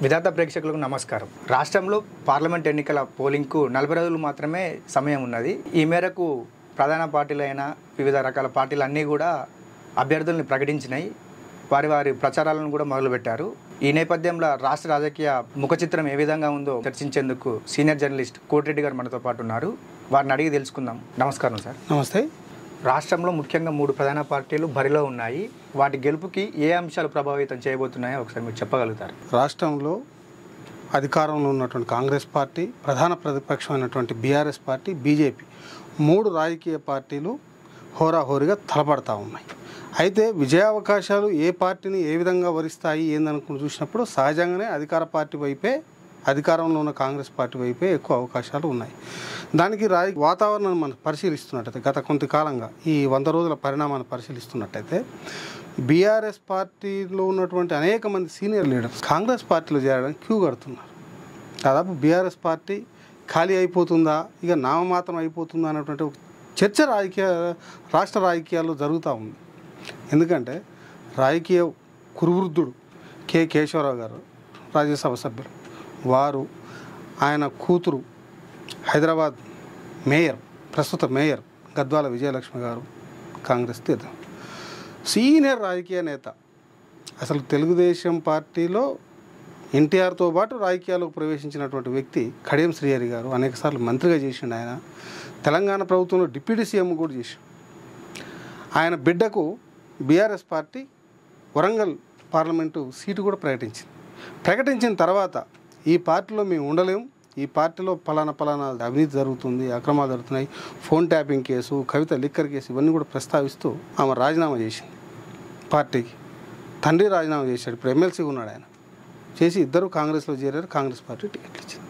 విధాత ప్రేక్షకులకు నమస్కారం. రాష్ట్రంలో పార్లమెంట్ ఎన్నికల పోలింగ్కు 40 రోజులు మాత్రమే సమయం ఉన్నది. ఈ మేరకు ప్రధాన పార్టీలైన వివిధ రకాల పార్టీలన్నీ కూడా అభ్యర్థుల్ని ప్రకటించినాయి. వారి ప్రచారాలను కూడా మొదలుపెట్టారు. ఈ నేపథ్యంలో రాష్ట్ర రాజకీయ ముఖ చిత్రం ఏ విధంగా ఉందో చర్చించేందుకు సీనియర్ జర్నలిస్ట్ కోటిరెడ్డి గారు మనతో పాటు ఉన్నారు. వారిని అడిగి తెలుసుకుందాం. నమస్కారం సార్. నమస్తే. రాష్ట్రంలో ముఖ్యంగా 3 ప్రధాన పార్టీలు బరిలో ఉన్నాయి. వాటి గెలుపుకి ఏ అంశాలు ప్రభావితం చేయబోతున్నాయో ఒకసారి మీరు చెప్పగలుగుతారు? రాష్ట్రంలో అధికారంలో ఉన్నటువంటి కాంగ్రెస్ పార్టీ, ప్రధాన ప్రతిపక్షమైనటువంటి బీఆర్ఎస్ పార్టీ, బీజేపీ 3 రాజకీయ పార్టీలు హోరాహోరీగా తలపడతా ఉన్నాయి. అయితే విజయావకాశాలు ఏ పార్టీని ఏ విధంగా వరిస్తాయి ఏందనుకుని చూసినప్పుడు సహజంగానే అధికారంలో ఉన్న కాంగ్రెస్ పార్టీ వైపే ఎక్కువ అవకాశాలు ఉన్నాయి. దానికి వాతావరణాన్ని మనం పరిశీలిస్తున్నట్టయితే గత కొంతకాలంగా ఈ 100 రోజుల పరిణామాన్ని పరిశీలిస్తున్నట్టయితే బీఆర్ఎస్ పార్టీలో ఉన్నటువంటి అనేక మంది సీనియర్ లీడర్స్ కాంగ్రెస్ పార్టీలో చేరడానికి క్యూ కడుతున్నారు. దాదాపు బీఆర్ఎస్ పార్టీ ఖాళీ అయిపోతుందా, ఇక నామమాత్రం అయిపోతుందా అనేటువంటి చర్చ రాష్ట్ర రాజకీయాల్లో జరుగుతూ ఉంది. ఎందుకంటే రాజకీయ కురువృద్ధుడు కె కేశవరావు గారు, రాజ్యసభ సభ్యులు, వారు ఆయన కూతురు హైదరాబాద్ ప్రస్తుత మేయర్ గద్వాల విజయలక్ష్మి గారు కాంగ్రెస్ తీర్థం సీనియర్ రాజకీయ నేత. అసలు తెలుగుదేశం పార్టీలో ఎన్టీఆర్తో పాటు రాజకీయాలకు ప్రవేశించినటువంటి వ్యక్తి కడియం శ్రీహరి గారు అనేకసార్లు మంత్రిగా చేసిండు. ఆయన తెలంగాణ ప్రభుత్వంలో డిప్యూటీ సీఎం కూడా చేసిండు. ఆయన బిడ్డకు BRS party Warangal parliament seat కూడా ప్రకటించిన తర్వాత ఈ పార్టీలో మేము ఉండలేము, ఈ పార్టీలో పలానా అవినీతి జరుగుతుంది, అక్రమాలు జరుగుతున్నాయి, ఫోన్ ట్యాపింగ్ కేసు, కవిత లిక్కర్ కేసు, ఇవన్నీ కూడా ప్రస్తావిస్తూ ఆమె రాజీనామా చేసింది. పార్టీకి తండ్రి రాజీనామా చేశాడు. ఇప్పుడు ఎమ్మెల్సీ ఉన్నాడు. ఆయన చేసి ఇద్దరు కాంగ్రెస్లో చేరారు. కాంగ్రెస్ పార్టీ టికెట్లు ఇచ్చింది.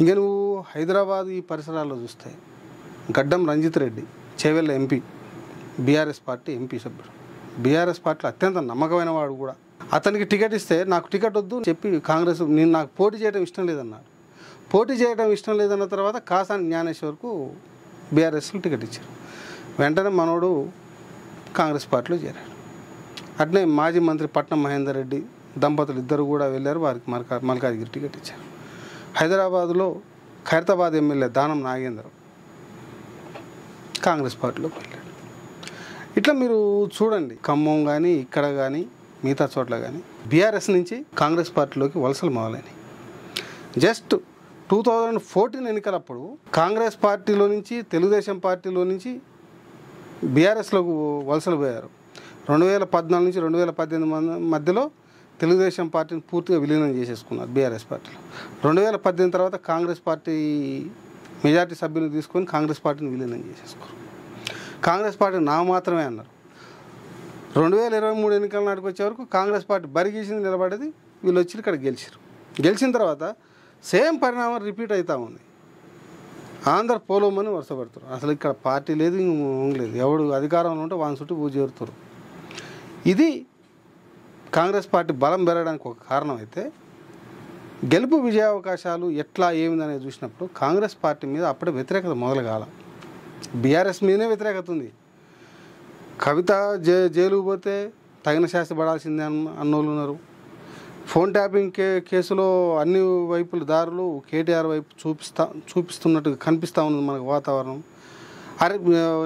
ఇంకా నువ్వు హైదరాబాద్ ఈ పరిసరాల్లో చూస్తే Gaddam Ranjith Reddy Chevella MP, BRS party MP సభ్యుడు, బీఆర్ఎస్ పార్టీలో అత్యంత నమ్మకమైన వాడు కూడా. అతనికి టికెట్ ఇస్తే నాకు టికెట్ వద్దు చెప్పి కాంగ్రెస్ నాకు పోటీ చేయడం ఇష్టం లేదన్నాడు. పోటీ చేయడం ఇష్టం లేదన్న తర్వాత కాసాని జ్ఞానేశ్వర్కు బీఆర్ఎస్లో టికెట్ ఇచ్చారు. వెంటనే మనోడు కాంగ్రెస్ పార్టీలో చేరాడు. అట్నే మాజీ మంత్రి పట్నం మహేందర్ రెడ్డి దంపతులు ఇద్దరు కూడా వెళ్ళారు. వారికి మల్కాజ్గిరి టికెట్ ఇచ్చారు. హైదరాబాదులో ఖైరతాబాద్ ఎమ్మెల్యే దానం నాగేంద్ర కాంగ్రెస్ పార్టీలోకి వెళ్ళాడు. ఇట్లా మీరు చూడండి, ఖమ్మం కానీ ఇక్కడ కానీ మిగతా చోట్ల కానీ బీఆర్ఎస్ నుంచి కాంగ్రెస్ పార్టీలోకి వలసలు మొదలైనవి. జస్ట్ 2014 ఎన్నికలప్పుడు కాంగ్రెస్ పార్టీలో నుంచి తెలుగుదేశం పార్టీలో నుంచి బీఆర్ఎస్లోకి వలసలు పోయారు. 2014 నుంచి 2018 మధ్యలో తెలుగుదేశం పార్టీని పూర్తిగా విలీనం చేసేసుకున్నారు బీఆర్ఎస్ పార్టీలో. 2018 తర్వాత కాంగ్రెస్ పార్టీ మెజార్టీ సభ్యులను తీసుకొని కాంగ్రెస్ పార్టీని విలీనం చేసేసుకున్నారు. కాంగ్రెస్ పార్టీ నామమాత్రమే అన్నారు. 2023 ఎన్నికల నాటికి వచ్చే వరకు కాంగ్రెస్ పార్టీ బరిగీసింది, నిలబడేది, వీళ్ళు వచ్చి ఇక్కడ గెలిచిన తర్వాత సేమ్ పరిణామం రిపీట్ అవుతూ ఉంది. ఆంధ్ర పోలోమని వరుస పెడతారు. అసలు ఇక్కడ పార్టీ లేదు, లేదు, ఎవడు అధికారంలో ఉంటే వాని చుట్టూ పూజ చేరుతారు. ఇది కాంగ్రెస్ పార్టీ బలం పెరగడానికి ఒక కారణం అయితే, గెలుపు విజయావకాశాలు ఎట్లా ఏమిదనేది చూసినప్పుడు కాంగ్రెస్ పార్టీ మీద అప్పుడే వ్యతిరేకత మొదలు కాల. బీఆర్ఎస్ మీదనే వ్యతిరేకత ఉంది. కవిత జైలుకు పోతే తగిన శాస్తి పడాల్సిందే అన్నోళ్ళు ఉన్నారు. ఫోన్ ట్యాపింగ్ కేసులో అన్ని వైపుల దారులు కేటీఆర్ వైపు చూపిస్తున్నట్టు కనిపిస్తూ ఉంది మనకు వాతావరణం. అరే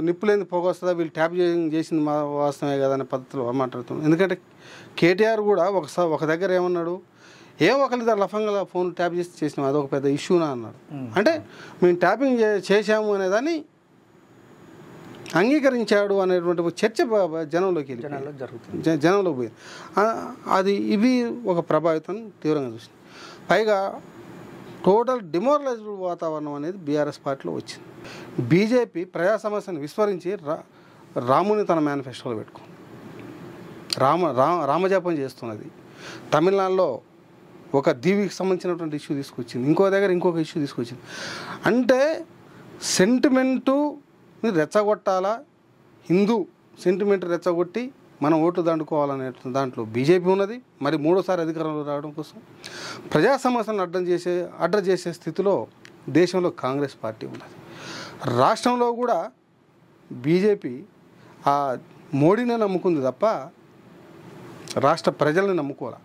నిప్పులేని పొగ వస్తుందా, వీళ్ళు ట్యాప్ చేసింది వాస్తవమే కదా అనే పద్ధతిలో మాట్లాడుతున్నాం. ఎందుకంటే కేటీఆర్ కూడా ఒక దగ్గర ఏమన్నాడు, ఒకరిద్దరు లఫంగా ఫోన్ ట్యాప్ చేసినాం, అదొక పెద్ద ఇష్యూనా అన్నాడు. అంటే మేము ట్యాపింగ్ చేశాము అనేదాన్ని అంగీకరించాడు అనేటువంటి చర్చ జనంలోకి పోయింది. ఇవి ఒక ప్రభావితం తీవ్రంగా చూసింది. పైగా టోటల్ డిమోరలైజ్డ్ వాతావరణం అనేది బీఆర్ఎస్ పార్టీలో వచ్చింది. బీజేపీ ప్రజా సమస్యను విస్మరించి రాముని తన మేనిఫెస్టోలో పెట్టుకుంది. రామజపం చేస్తున్నది. తమిళనాడులో ఒక దీవికి సంబంధించినటువంటి ఇష్యూ తీసుకొచ్చింది, ఇంకో దగ్గర ఇంకొక ఇష్యూ తీసుకొచ్చింది. అంటే సెంటిమెంటు రెచ్చగొట్టాలా, హిందూ సెంటిమెంట్ రెచ్చగొట్టి మనం ఓట్లు దండుకోవాలనే దాంట్లో బీజేపీ ఉన్నది. మరి 3వ అధికారంలో రావడం కోసం ప్రజా సమస్యలను అడ్రస్ చేసే స్థితిలో దేశంలో కాంగ్రెస్ పార్టీ ఉన్నది. రాష్ట్రంలో కూడా బీజేపీ మోడీనే నమ్ముకుంది తప్ప రాష్ట్ర ప్రజల్ని నమ్ముకోవాలి.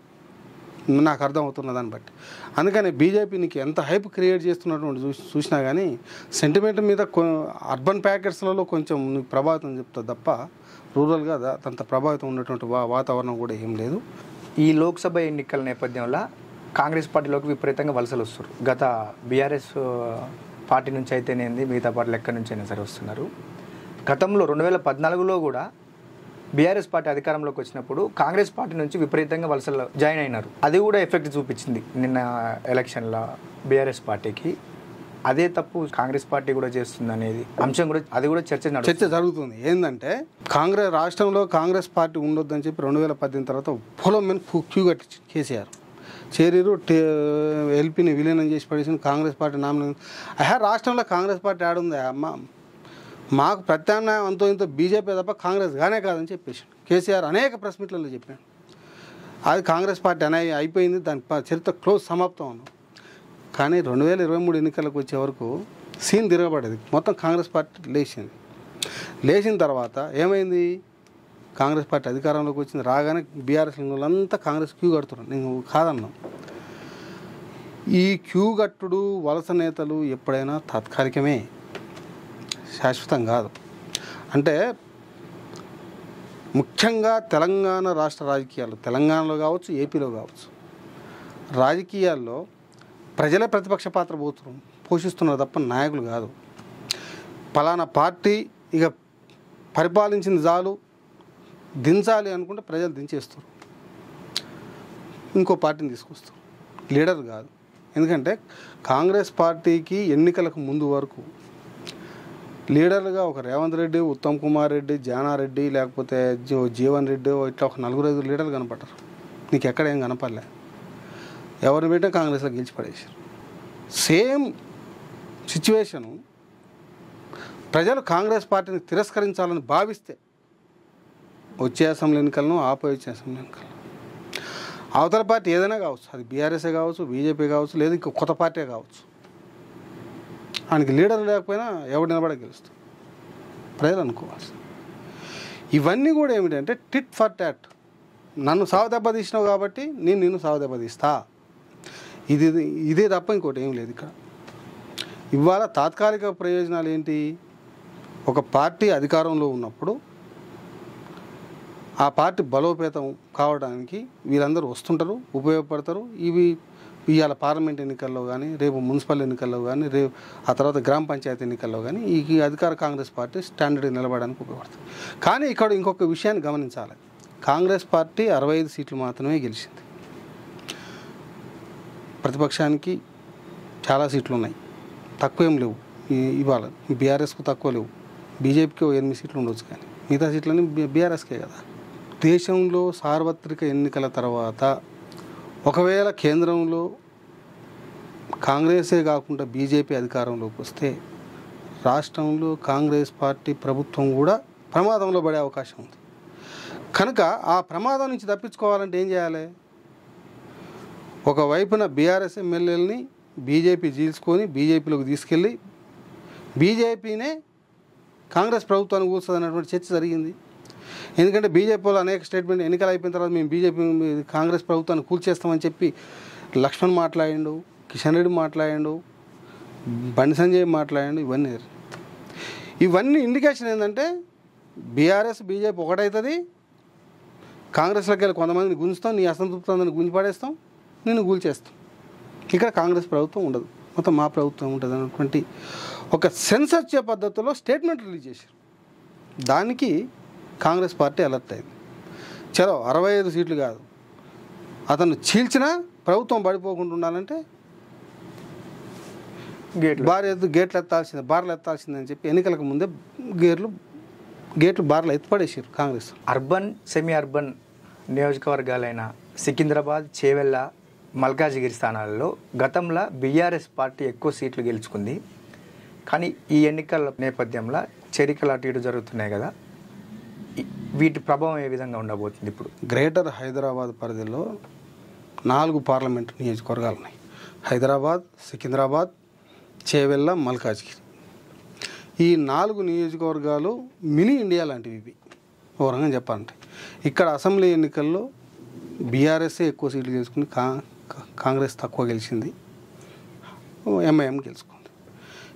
నాకు అర్థమవుతున్న దాన్ని బట్టి. అందుకని బీజేపీ నీకు ఎంత హైప్ క్రియేట్ చేస్తున్నటువంటి చూసినా కానీ సెంటిమెంట్ మీద అర్బన్ ప్యాకెట్స్లలో కొంచెం నీకు ప్రభావితం చెప్తుంది తప్ప రూరల్గా అంత ప్రభావితం ఉన్నటువంటి వాతావరణం కూడా ఏం లేదు. ఈ లోక్సభ ఎన్నికల నేపథ్యంలో కాంగ్రెస్ పార్టీలోకి విపరీతంగా వలసలు వస్తారు. గత బీఆర్ఎస్ పార్టీ నుంచి అయితేనేది మిగతా పార్టీలు ఎక్కడి నుంచి అయినా సరే వస్తున్నారు. గతంలో 2014లో కూడా బీఆర్ఎస్ పార్టీ అధికారంలోకి వచ్చినప్పుడు కాంగ్రెస్ పార్టీ నుంచి విపరీతంగా వలసలు జాయిన్ అయినారు. అది కూడా ఎఫెక్ట్ చూపించింది నిన్న ఎలక్షన్లో బీఆర్ఎస్ పార్టీకి. అదే తప్పు కాంగ్రెస్ పార్టీ కూడా చేస్తుంది అనేది అంశం కూడా అది కూడా చర్చ జరుగుతుంది. ఏంటంటే రాష్ట్రంలో కాంగ్రెస్ పార్టీ ఉండొద్దని చెప్పి 2018 తర్వాత పొలం మీద క్యూ కట్టి కేసీఆర్ చేరీరు ఎల్పీని విలీనం చేసి పడేసిన కాంగ్రెస్ పార్టీ నామినేషన్. రాష్ట్రంలో కాంగ్రెస్ పార్టీ ఆడుందా అమ్మ, మాకు ప్రత్యామ్నాయం అంతో ఇంతో బీజేపీ తప్ప కాంగ్రెస్ గానే కాదని చెప్పేసి కేసీఆర్ అనేక ప్రెస్ మీట్లలో చెప్పాడు. అది కాంగ్రెస్ పార్టీ అయిపోయింది, దాని చరిత్ర క్లోజ్ సమాప్తం అన్నాం. కానీ 2023 ఎన్నికలకు వచ్చే వరకు సీన్ తిరగబడేది. మొత్తం కాంగ్రెస్ పార్టీ లేచిన తర్వాత ఏమైంది, కాంగ్రెస్ పార్టీ అధికారంలోకి వచ్చింది. రాగానే బీఆర్ఎస్ వాళ్ళంతా కాంగ్రెస్ క్యూ కడుతున్నారు. నేను కాదన్నాం. ఈ క్యూ కట్టుడు వలస నేతలు ఎప్పుడైనా తాత్కాలికమే, శాశ్వతం కాదు. అంటే ముఖ్యంగా తెలంగాణ రాష్ట్ర రాజకీయాలు, తెలంగాణలో కావచ్చు, ఏపీలో కావచ్చు, రాజకీయాల్లో ప్రజలే ప్రతిపక్ష పాత్ర పోషిస్తున్నారు తప్ప నాయకులు కాదు. పలానా పార్టీ ఇక పరిపాలించింది చాలు, దించాలి అనుకుంటే ప్రజలు దించేస్తారు, ఇంకో పార్టీని తీసుకొస్తారు. లీడర్ కాదు. ఎందుకంటే కాంగ్రెస్ పార్టీకి ఎన్నికలకు ముందు వరకు లీడర్లుగా ఒక రేవంత్ రెడ్డి, ఉత్తమ్ కుమార్ రెడ్డి, జానారెడ్డి, లేకపోతే జీవన్ రెడ్డి, ఇట్లా ఒక 4-5 లీడర్లు కనపడ్డారు. నీకు ఎక్కడ ఏం కనపడలే. ఎవరిని పెట్టినా కాంగ్రెస్లో గెలిచి పడేసారు. సేమ్ సిచ్యువేషను ప్రజలు కాంగ్రెస్ పార్టీని తిరస్కరించాలని భావిస్తే వచ్చే అసెంబ్లీ ఎన్నికలను వచ్చే అసెంబ్లీ ఎన్నికలను అవతల పార్టీ ఏదైనా కావచ్చు, అది బీఆర్ఎస్ఏ కావచ్చు, బీజేపీ కావచ్చు, లేదా ఇంకో కొత్త పార్టీ కావచ్చు, ఆయనకి లీడర్ లేకపోయినా ఎవడు నిలబడే గెలుస్తాడు ప్రజలు అనుకోవాల్సి. ఇవన్నీ కూడా ఏమిటంటే టిట్ ఫర్ టాట్. నన్ను సాగు దెబ్బతీసినావు కాబట్టి నేను నిన్ను సాగు దెబ్బతీస్తా, ఇదే తప్ప ఇంకోటి ఏం లేదు ఇక్కడ. ఇవాళ తాత్కాలిక ప్రయోజనాలు ఏంటి? ఒక పార్టీ అధికారంలో ఉన్నప్పుడు ఆ పార్టీ బలోపేతం కావడానికి వీళ్ళందరూ వస్తుంటారు, ఉపయోగపడతారు. ఇవాళ పార్లమెంట్ ఎన్నికల్లో కానీ, రేపు మున్సిపల్ ఎన్నికల్లో కానీ, ఆ తర్వాత గ్రామ పంచాయతీ ఎన్నికల్లో కానీ ఈ అధికార కాంగ్రెస్ పార్టీ స్టాండర్డ్ నిలబడడానికి ఉపయోగపడుతుంది. కానీ ఇక్కడ ఇంకొక విషయాన్ని గమనించాలి. కాంగ్రెస్ పార్టీ 65 సీట్లు మాత్రమే గెలిచింది. ప్రతిపక్షానికి చాలా సీట్లు ఉన్నాయి, తక్కువ ఏం లేవు. ఇవాళ బీఆర్ఎస్కు తక్కువ లేవు, బీజేపీకి 8 సీట్లు ఉండొచ్చు, కానీ మిగతా సీట్లన్నీ బీఆర్ఎస్కే కదా. దేశంలో సార్వత్రిక ఎన్నికల తర్వాత ఒకవేళ కేంద్రంలో కాంగ్రెసే కాకుండా బీజేపీ అధికారంలోకి వస్తే రాష్ట్రంలో కాంగ్రెస్ పార్టీ ప్రభుత్వం కూడా ప్రమాదంలో పడే అవకాశం ఉంది. కనుక ఆ ప్రమాదం నుంచి తప్పించుకోవాలంటే ఏం చేయాలి? ఒకవైపున బీఆర్ఎస్ ఎమ్మెల్యేలని బీజేపీ జీల్చుకొని బీజేపీలోకి తీసుకెళ్ళి బీజేపీనే కాంగ్రెస్ ప్రభుత్వాన్ని కూర్చొని అన్నటువంటి చర్చ జరిగింది. ఎందుకంటే బీజేపీలో అనేక స్టేట్మెంట్ ఎన్నికలు అయిపోయిన తర్వాత మేము బీజేపీ కాంగ్రెస్ ప్రభుత్వాన్ని కూల్చేస్తామని చెప్పి లక్ష్మణ్ మాట్లాడిండు, కిషన్ రెడ్డి మాట్లాడిండు, బండి సంజయ్ మాట్లాడిండు. ఇవన్నీ ఇండికేషన్ ఏంటంటే బీఆర్ఎస్ బీజేపీ ఒకటవుతుంది, కాంగ్రెస్లోకి వెళ్ళి కొంతమందిని గుంజుతాం, నీ అసంతృప్తిని గుంజి పడేస్తాం, నేను కూల్చేస్తాం. ఇక్కడ కాంగ్రెస్ ప్రభుత్వం ఉండదు, మొత్తం మా ప్రభుత్వం ఉంటుంది అన్నటువంటి ఒక సెన్స్ వచ్చే పద్ధతిలో స్టేట్మెంట్ రిలీజ్ చేశారు. దానికి కాంగ్రెస్ పార్టీ అలర్ట్ అయింది. చలో 65 సీట్లు కాదు, అతను చీల్చినా ప్రభుత్వం పడిపోకుండా ఉండాలంటే బార్లు ఎత్తాల్సిందని చెప్పి ఎన్నికలకు ముందే గేట్లు బార్లు ఎత్తిపడేసారు కాంగ్రెస్. అర్బన్ సెమీ అర్బన్ నియోజకవర్గాలైన సికింద్రాబాద్, చేవెళ్ళ, మల్కాజిగిరి స్థానాలలో గతంలో బీఆర్ఎస్ పార్టీ ఎక్కువ సీట్లు గెలుచుకుంది. కానీ ఈ ఎన్నికల నేపథ్యంలో చేరికలు అటు ఇటు జరుగుతున్నాయి కదా, వీటి ప్రభావం ఏ విధంగా ఉండబోతుంది? ఇప్పుడు గ్రేటర్ హైదరాబాద్ పరిధిలో 4 పార్లమెంటు నియోజకవర్గాలు ఉన్నాయి. హైదరాబాద్, సికింద్రాబాద్, చేవెళ్ళ, మల్కాజ్గిరి. ఈ 4 నియోజకవర్గాలు మినీ ఇండియా లాంటివి. ఇవి ఓ రంగం చెప్పాలంటే ఇక్కడ అసెంబ్లీ ఎన్నికల్లో బీఆర్ఎస్ఏ ఎక్కువ సీట్లు గెలుచుకుని కాంగ్రెస్ తక్కువ గెలిచింది, ఎంఐఎం గెలుచుకుంది.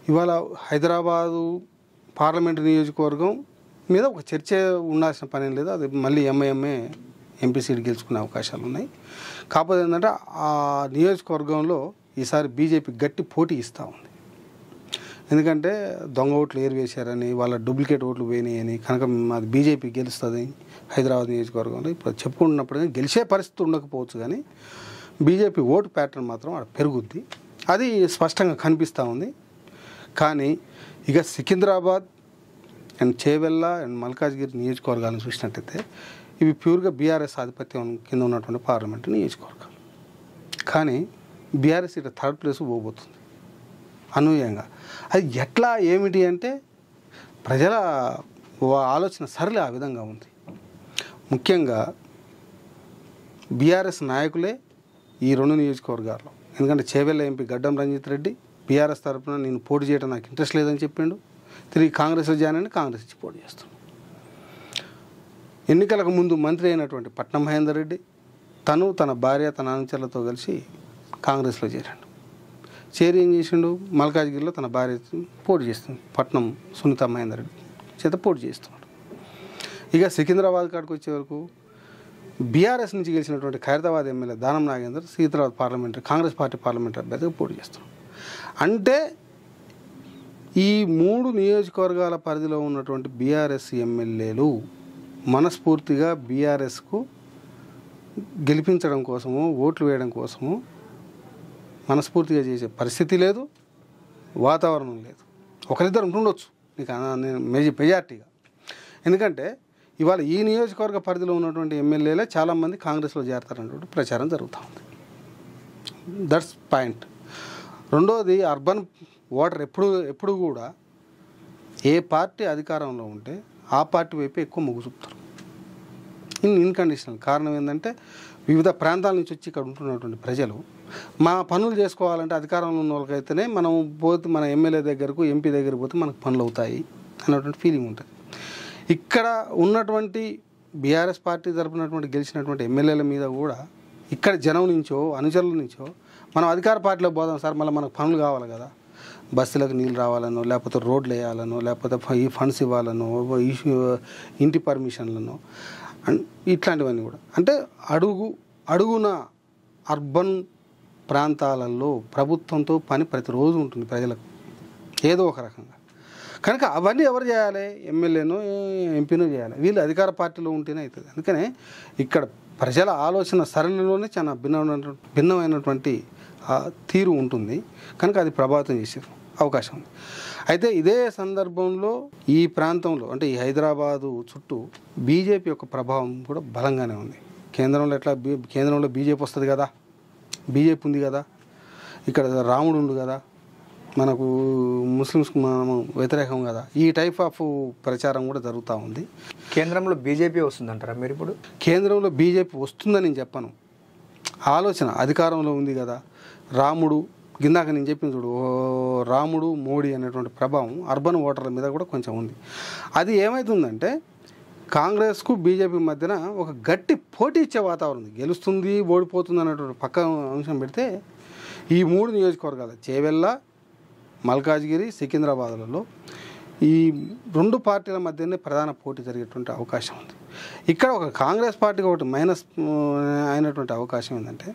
ఇవాళ హైదరాబాదు పార్లమెంటు నియోజకవర్గం మీద ఒక చర్చ ఉండాల్సిన పని ఏం లేదు, అది మళ్ళీ ఎంఐఎంఏ ఎంపీ సీట్ గెలుచుకునే అవకాశాలు ఉన్నాయి. కాకపోతే ఏంటంటే ఆ నియోజకవర్గంలో ఈసారి బీజేపీ గట్టి పోటీ ఇస్తూ ఉంది. ఎందుకంటే దొంగ ఓట్లు ఏరివేశారని, వాళ్ళ డూప్లికేట్ ఓట్లు పోయినాయని, కనుక అది బీజేపీ గెలుస్తుంది హైదరాబాద్ నియోజకవర్గంలో ఇప్పుడు చెప్పుకుంటున్నప్పుడు గెలిచే పరిస్థితి ఉండకపోవచ్చు, కానీ బీజేపీ ఓటు ప్యాటర్న్ మాత్రం అక్కడ పెరుగుద్ది, అది స్పష్టంగా కనిపిస్తూ ఉంది. కానీ ఇక సికింద్రాబాద్ అండ్ చేవెళ్ళ అండ్ మల్కాజ్గిరి నియోజకవర్గాలను చూసినట్టయితే ఇవి ప్యూర్గా బీఆర్ఎస్ ఆధిపత్యం కింద ఉన్నటువంటి పార్లమెంటు నియోజకవర్గాలు. కానీ బీఆర్ఎస్ ఇట్లా థర్డ్ ప్లేస్ పోబోతుంది అనూహ్యంగా. అది ఎట్లా ఏమిటి అంటే ప్రజల ఆలోచన సరళి ఆ విధంగా ఉంది. ముఖ్యంగా బీఆర్ఎస్ నాయకులే ఈ రెండు నియోజకవర్గాల్లో, ఎందుకంటే చేవెళ్ళ ఎంపీ గడ్డం రంజిత్ రెడ్డి బీఆర్ఎస్ తరఫున నేను పోటీ చేయడం నాకు ఇంట్రెస్ట్ లేదని చెప్పిండు, తిరిగి కాంగ్రెస్లో జాయిన్ అని కాంగ్రెస్ ఇచ్చి పోటీ చేస్తున్నాడు. ఎన్నికలకు ముందు మంత్రి అయినటువంటి పట్నం మహేందర్ రెడ్డి తను తన భార్య తన అనుచరులతో కలిసి కాంగ్రెస్లో చేరాడు. చేరి ఏం చేసిండు, మల్కాజ్గిరిలో తన భార్య పోటీ చేస్తుంది, పట్నం సునీత మహేందర్ రెడ్డి చేత పోటీ చేస్తున్నాడు. ఇక సికింద్రాబాద్ కాడికి వచ్చే వరకు బీఆర్ఎస్ నుంచి గెలిచినటువంటి Khairatabad MLA Danam Nagender Secunderabad parliamentary Congress party parliamentary అభ్యర్థిగా పోటీ చేస్తున్నాడు. అంటే ఈ మూడు నియోజకవర్గాల పరిధిలో ఉన్నటువంటి బీఆర్ఎస్ ఎమ్మెల్యేలు మనస్ఫూర్తిగా బీఆర్ఎస్కు గెలిపించడం కోసము, ఓట్లు వేయడం కోసము మనస్ఫూర్తిగా చేసే పరిస్థితి లేదు, వాతావరణం లేదు. ఒకరిద్దరు ఉంటుండొచ్చు నీకు మెజార్టీగా, ఎందుకంటే ఇవాళ ఈ నియోజకవర్గ పరిధిలో ఉన్నటువంటి ఎమ్మెల్యేలే చాలామంది కాంగ్రెస్లో చేరతారనేటువంటి ప్రచారం జరుగుతూ ఉంది. That's point. రెండోది అర్బన్ ఓటర్ ఎప్పుడు కూడా ఏ పార్టీ అధికారంలో ఉంటే ఆ పార్టీ వైపు ఎక్కువ మొగ్గు చూపుతారు. ఇన్కండిషనల్ కారణం ఏంటంటే వివిధ ప్రాంతాల నుంచి వచ్చి ఇక్కడ ఉంటున్నటువంటి ప్రజలు మా పనులు చేసుకోవాలంటే అధికారంలో ఉన్న వాళ్ళకైతేనే మనం పోతే మన ఎమ్మెల్యే దగ్గరకు ఎంపీ దగ్గరకు పోతే మనకు పనులు అవుతాయి అన్నటువంటి ఫీలింగ్ ఉంటుంది. ఇక్కడ ఉన్నటువంటి బీఆర్ఎస్ పార్టీ తరపునటువంటి గెలిచినటువంటి ఎమ్మెల్యేల మీద కూడా ఇక్కడ జనం నుంచో అనుచరుల నుంచో మనం అధికార పార్టీలో పోదాం సార్, మళ్ళీ మనకు పనులు కావాలి కదా, బస్సులకు నీళ్ళు రావాలనో, లేకపోతే రోడ్లు వేయాలనో, లేకపోతే ఈ ఫండ్స్ ఇవ్వాలనో, ఇంటి పర్మిషన్లను, ఇట్లాంటివన్నీ కూడా. అంటే అడుగున అర్బన్ ప్రాంతాలలో ప్రభుత్వంతో పని ప్రతిరోజు ఉంటుంది ప్రజలకు ఏదో ఒక రకంగా. కనుక అవన్నీ ఎవరు చేయాలి, ఎమ్మెల్యేనో ఎంపీనో చేయాలి, వీళ్ళు అధికార పార్టీలో ఉంటేనే అవుతుంది. అందుకనే ఇక్కడ ప్రజల ఆలోచన సరళిలోనే చాలా భిన్నమైనటువంటి తీరు ఉంటుంది, కనుక అది ప్రభావితం చేసే అవకాశం ఉంది. అయితే ఇదే సందర్భంలో ఈ ప్రాంతంలో అంటే ఈ హైదరాబాదు చుట్టూ బీజేపీ యొక్క ప్రభావం కూడా బలంగానే ఉంది. కేంద్రంలో కేంద్రంలో బీజేపీ వస్తుంది కదా, బీజేపీ ఉంది కదా, ఇక్కడ రాముడు ఉండు కదా, మనకు ముస్లిమ్స్కి మనము వ్యతిరేకం కదా, ఈ టైప్ ఆఫ్ ప్రచారం కూడా జరుగుతూ ఉంది. కేంద్రంలో బీజేపీ వస్తుందంటారా మీరు? ఇప్పుడు కేంద్రంలో బీజేపీ వస్తుందని నేను చెప్పను, ఆలోచన అధికారంలో ఉంది కదా, రాముడు గిందాక నేను చెప్పిన చూడు, రాముడు మోడీ అనేటువంటి ప్రభావం అర్బన్ ఓటర్ల మీద కూడా కొంచెం ఉంది. అది ఏమవుతుందంటే కాంగ్రెస్కు బీజేపీ మధ్యన ఒక గట్టి పోటీ ఇచ్చే వాతావరణం ఉంది. గెలుస్తుంది ఓడిపోతుంది అనేటువంటి పక్క అంశం పెడితే ఈ మూడు నియోజకవర్గాలు చేవెళ్ళ, మల్కాజ్గిరి, సికింద్రాబాద్లలో ఈ రెండు పార్టీల మధ్యనే ప్రధాన పోటీ జరిగేటువంటి అవకాశం ఉంది. ఇక్కడ ఒక కాంగ్రెస్ పార్టీకి ఒకటి మైనస్ అయినటువంటి అవకాశం ఏంటంటే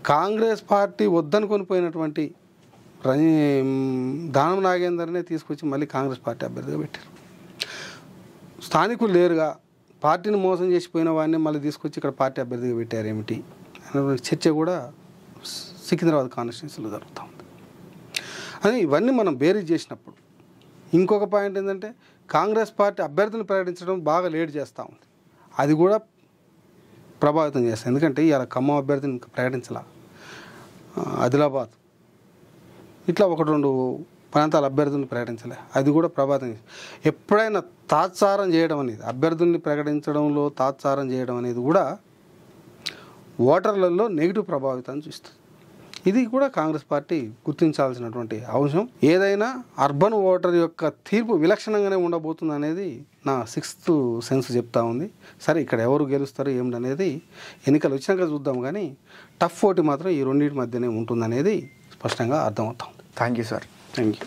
కాంగ్రెస్ పార్టీ వద్దనుకొని పోయినటువంటి దానం నాగేందర్నే తీసుకొచ్చి మళ్ళీ కాంగ్రెస్ పార్టీ అభ్యర్థిగా పెట్టారు. స్థానికులు లేరుగా పార్టీని మోసం చేసిపోయిన వాడిని మళ్ళీ తీసుకొచ్చి ఇక్కడ పార్టీ అభ్యర్థిగా పెట్టారు ఏమిటి అనేటువంటి చర్చ కూడా సికింద్రాబాద్ కాన్స్టిట్యున్సీలో జరుగుతూ ఉంది. అని ఇవన్నీ మనం బేరీజ్ చేసినప్పుడు ఇంకొక పాయింట్ ఏంటంటే కాంగ్రెస్ పార్టీ అభ్యర్థులను ప్రకటించడం బాగా లేట్ చేస్తూ ఉంది, అది కూడా ప్రభావితం చేస్తుంది. ఎందుకంటే ఇలా ఖమ్మం అభ్యర్థిని ఇంకా ప్రకటించాల, ఆదిలాబాద్ ఇట్లా ఒకటి రెండు ప్రాంతాల అభ్యర్థులను ప్రకటించలే, అది కూడా ప్రభావితం చేస్తుంది. ఎప్పుడైనా తాత్సారం చేయడం అనేది, అభ్యర్థుల్ని ప్రకటించడంలో తాత్సారం చేయడం అనేది కూడా ఓటర్లలో నెగిటివ్ ప్రభావితాన్ని చూస్తుంది. ఇది కూడా కాంగ్రెస్ పార్టీ గుర్తించాల్సినటువంటి అంశం. ఏదైనా అర్బన్ ఓటర్ యొక్క తీర్పు విలక్షణంగానే ఉండబోతుంది అనేది నా సిక్స్త్ సెన్స్ చెప్తా ఉంది. సరే, ఇక్కడ ఎవరు గెలుస్తారు ఏమిటనేది ఎన్నికలు వచ్చినాక చూద్దాం, కానీ టఫ్ పోటీ మాత్రం ఈ రెండింటి మధ్యనే ఉంటుందనేది స్పష్టంగా అర్థమవుతుంది. Thank you sir. Thank you.